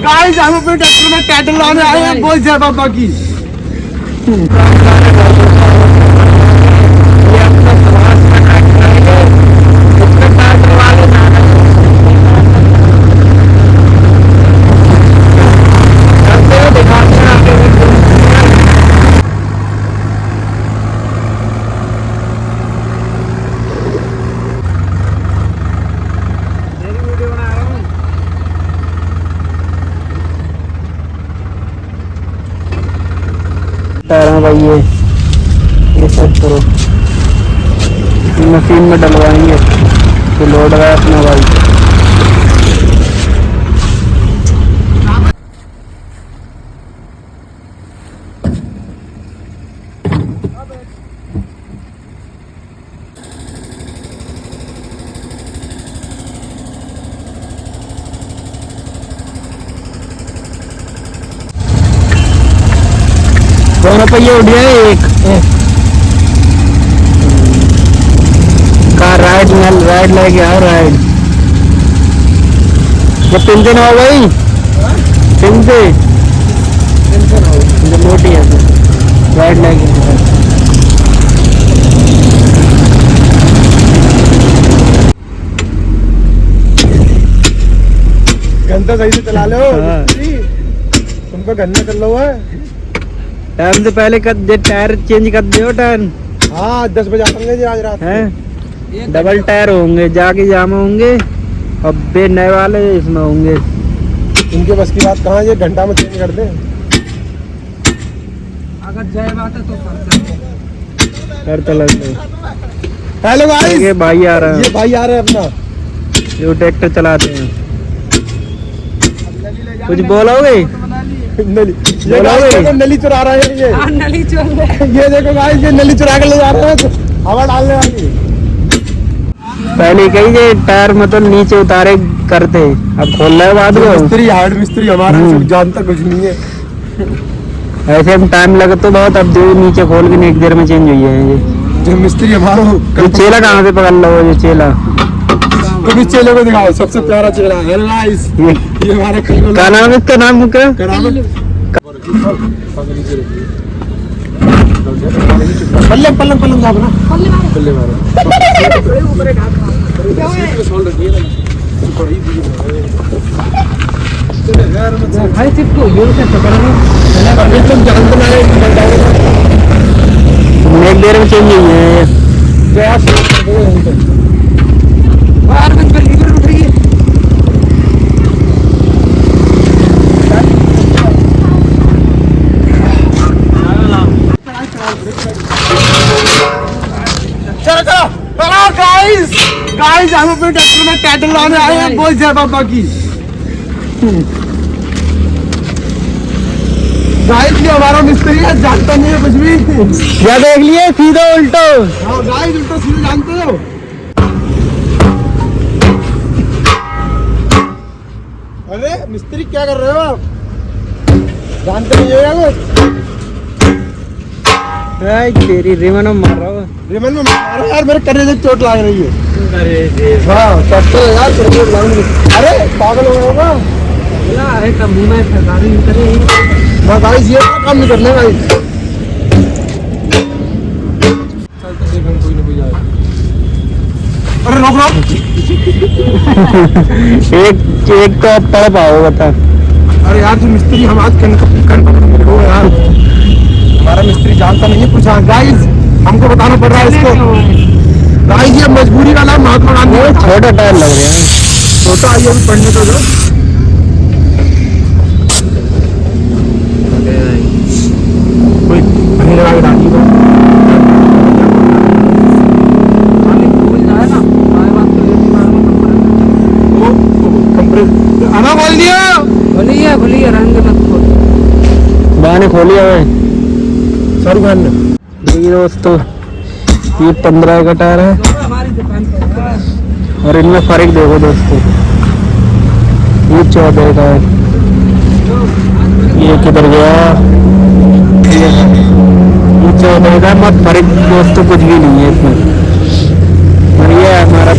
Guys हम अपने tractor में टाइटल लाने आए हैं बोल जय बाबा की। भाई ये सेट करो, मशीन में डलवाएंगे तो लोड रहा है अपना भाई। दोनों पहिए उठ गए, एक कार राइड लेके आओ राइड। ये पिंजन हो गई, पिंजन मोटी है तो राइड लेके घंटा सही से चला लो। तुमको गन्ना कर लो है। टाइम से पहले कर दे, टायर चेंज कर दो टायर। हाँ 10 बजे आएंगे आज रात हैं, डबल टायर होंगे, जाके जाम होंगे और बे नए वाले इसमें होंगे। इनके बस की बात कहाँ है, ये घंटा में चेंज कर दे। अगर जय बात है तो करते लगते। हेलो गाइस, ये भाई आ रहा है, ये भाई आ रहे हैं अपना, जो ट्रैक्टर चलाते हैं। कुछ बोलोगे? नली, ये गाइस नली चुरा रहे हैं। ये नली चुरा रहे हैं। ये देखो गाइस, ये नली चुरा के ले जा रहे हैं हवा डालने वाली। पहले कही ये टायर मतलब नीचे उतारे करते, अब खोल रहे बाद में। मिस्त्री, हार्ड मिस्त्री हमारा जानता कुछ नहीं है। ऐसे हम टाइम लगे तो बहुत, अब जो नीचे खोल के एक देर में चेंज हुई है। ये जो मिस्त्री हमारा ये चेला कहाँ से पकड़ लो? ये चेला तुम इस चेले को दिखाओ, सबसे प्यारा चेला है गाइस। ये हमारे क्या नाम है इसका? नाम क्या? पल्लम पल्लम पल्लम जाओ ना, पल्ले मारो। भाई चिपको ये क्या पकड़ना, तुम जानते ना एक देर में चेंज हुई है। बाहर में गली में उठ रही है। गाइस हम अपने ट्रैक्टर में टाइटल लाने आए हैं बोल जय बाबा की। गाइस ये हमारा मिस्त्री है, जानता नहीं है कुछ भी। क्या देख लिए? सीधा उल्टो। हाँ गाइस उल्टो सीधे जानते हो। अरे मिस्त्री क्या कर रहे हो आप? जानते नहीं है कुछ? तेरी रिमन में मार रहा हूँ। रिमन में मारो यार, मेरे करेजे से चोट लग रही है। हाँ करते हो यार, चोट लग रही है। अरे पागल हो गया बोला है का मुंह में सरकारी करे ना गाइस, ये काम नहीं करना गाइस। चल तो देख हम कोई ना कोई जाए। अरे रोक एक तो अब पढ़ पाओ बता। अरे यार जो मिस्त्री हम आज कन हो यार, हमारा मिस्त्री जानता नहीं है कुछ। गाइस हमको बताना पड़ रहा है इसको। गाइस ये मजबूरी वाला महात्मा गांधी। छोटा टायर लग रहा है, छोटा आइए अभी पढ़ने तो दो। कोई पहले लगा के डाली हो। आना बोल दिया, बोलिए रंग मत खोल। बाने खोलिया है शाहरुख खान ने। देखिए दोस्तों, ये 15 का टायर है हमारी दुकान पर और इनमें फर्क देखो दोस्तों, ये 14 का है, ये किधर गया, ये 14 का। मत फर्क दोस्तों कुछ भी नहीं है इसमें। और ये हमारा